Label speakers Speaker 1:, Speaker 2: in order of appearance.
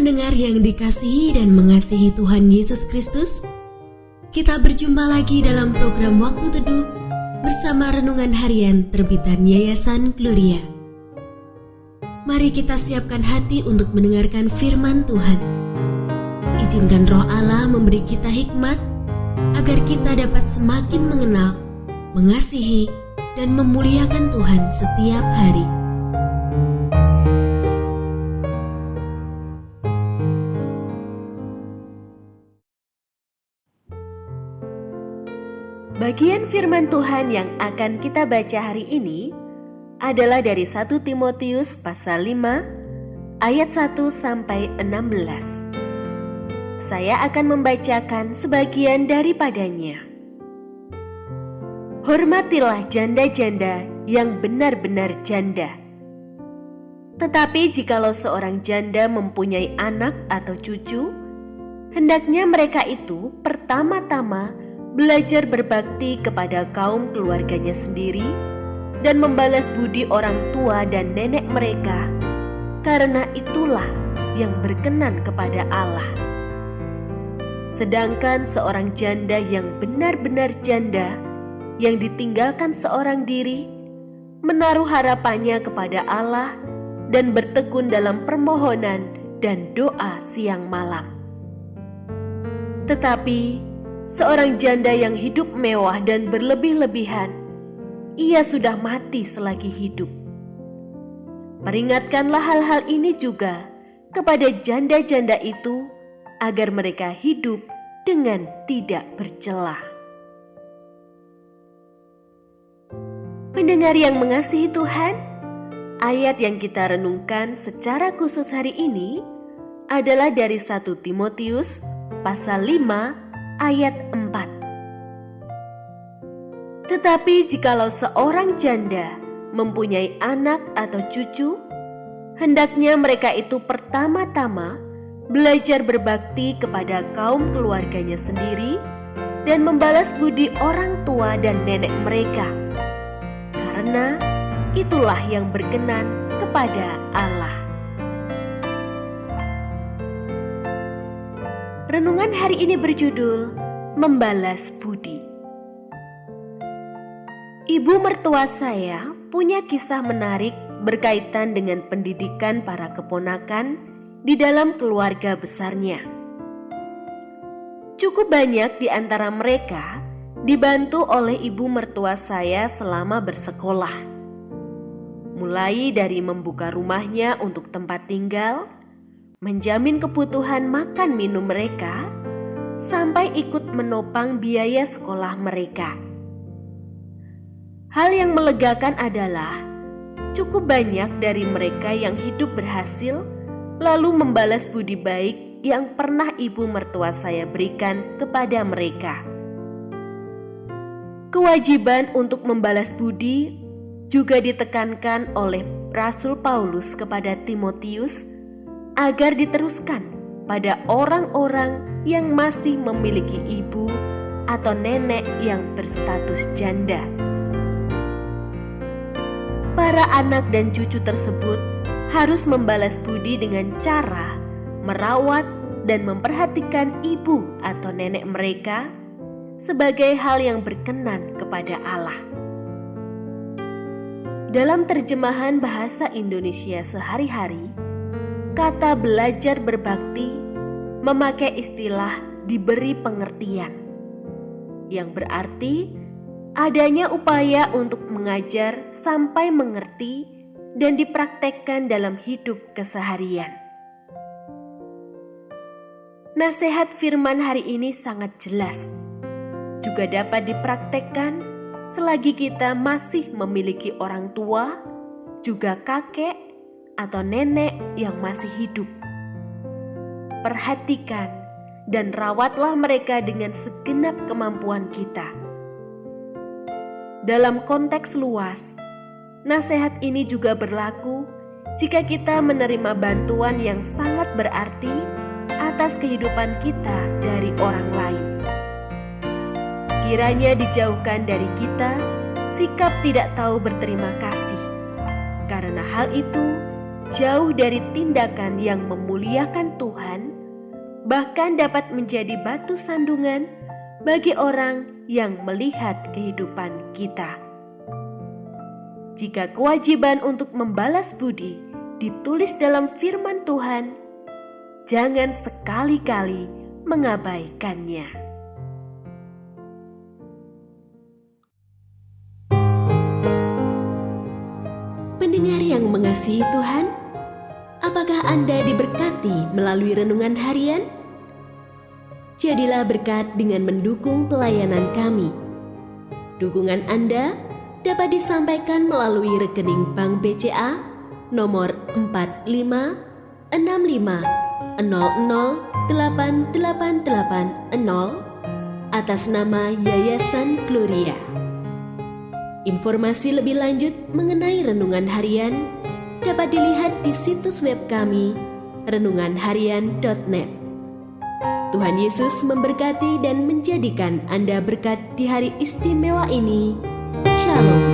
Speaker 1: Pendengar yang dikasihi dan mengasihi Tuhan Yesus Kristus, kita berjumpa lagi dalam program Waktu Teduh bersama Renungan Harian terbitan Yayasan Gloria. Mari kita siapkan hati untuk mendengarkan firman Tuhan. Izinkan Roh Allah memberi kita hikmat agar kita dapat semakin mengenal, mengasihi, dan memuliakan Tuhan setiap hari. Bagian firman Tuhan yang akan kita baca hari ini adalah dari 1 Timotius pasal 5 ayat 1 sampai 16. Saya akan membacakan sebagian daripadanya. Hormatilah janda-janda yang benar-benar janda. Tetapi jikalau seorang janda mempunyai anak atau cucu, hendaknya mereka itu pertama-tama belajar berbakti kepada kaum keluarganya sendiri dan membalas budi orang tua dan nenek mereka, karena itulah yang berkenan kepada Allah. Sedangkan seorang janda yang benar-benar janda, yang ditinggalkan seorang diri, menaruh harapannya kepada Allah dan bertekun dalam permohonan dan doa siang malam. Tetapi seorang janda yang hidup mewah dan berlebih-lebihan, ia sudah mati selagi hidup. Peringatkanlah hal-hal ini juga kepada janda-janda itu, agar mereka hidup dengan tidak bercela. Pendengar yang mengasihi Tuhan, ayat yang kita renungkan secara khusus hari ini adalah dari 1 Timotius pasal 5 ayat 4. Tetapi jikalau seorang janda mempunyai anak atau cucu, hendaknya mereka itu pertama-tama belajar berbakti kepada kaum keluarganya sendiri dan membalas budi orang tua dan nenek mereka, karena itulah yang berkenan kepada Allah. Renungan hari ini berjudul Membalas Budi. Ibu mertua saya punya kisah menarik berkaitan dengan pendidikan para keponakan di dalam keluarga besarnya. Cukup banyak di antara mereka dibantu oleh ibu mertua saya selama bersekolah. Mulai dari membuka rumahnya untuk tempat tinggal, menjamin kebutuhan makan minum mereka, sampai ikut menopang biaya sekolah mereka. Hal yang melegakan adalah cukup banyak dari mereka yang hidup berhasil lalu membalas budi baik yang pernah ibu mertua saya berikan kepada mereka. Kewajiban untuk membalas budi juga ditekankan oleh Rasul Paulus kepada Timotius agar diteruskan pada orang-orang yang masih memiliki ibu atau nenek yang berstatus janda. Para anak dan cucu tersebut harus membalas budi dengan cara merawat dan memperhatikan ibu atau nenek mereka sebagai hal yang berkenan kepada Allah. Dalam terjemahan bahasa Indonesia sehari-hari, kata belajar berbakti memakai istilah diberi pengertian, yang berarti adanya upaya untuk mengajar sampai mengerti dan dipraktekkan dalam hidup keseharian. Nasihat firman hari ini sangat jelas, juga dapat dipraktekkan selagi kita masih memiliki orang tua, juga kakek atau nenek yang masih hidup. Perhatikan dan rawatlah mereka dengan segenap kemampuan kita. Dalam konteks luas, nasihat ini juga berlaku jika kita menerima bantuan yang sangat berarti atas kehidupan kita dari orang lain. Kiranya dijauhkan dari kita sikap tidak tahu berterima kasih, karena hal itu
Speaker 2: jauh dari tindakan yang memuliakan Tuhan, bahkan dapat menjadi batu sandungan bagi orang yang melihat kehidupan kita. Jika kewajiban untuk membalas budi ditulis dalam firman Tuhan, jangan sekali-kali mengabaikannya.
Speaker 1: Pendengar yang mengasihi Tuhan, apakah Anda diberkati melalui renungan harian? Jadilah berkat dengan mendukung pelayanan kami. Dukungan Anda dapat disampaikan melalui rekening Bank BCA nomor 456500088880 atas nama Yayasan Gloria. Informasi lebih lanjut mengenai renungan harian dapat dilihat di situs web kami renunganharian.net. Tuhan Yesus memberkati dan menjadikan Anda berkat di hari istimewa ini. Shalom.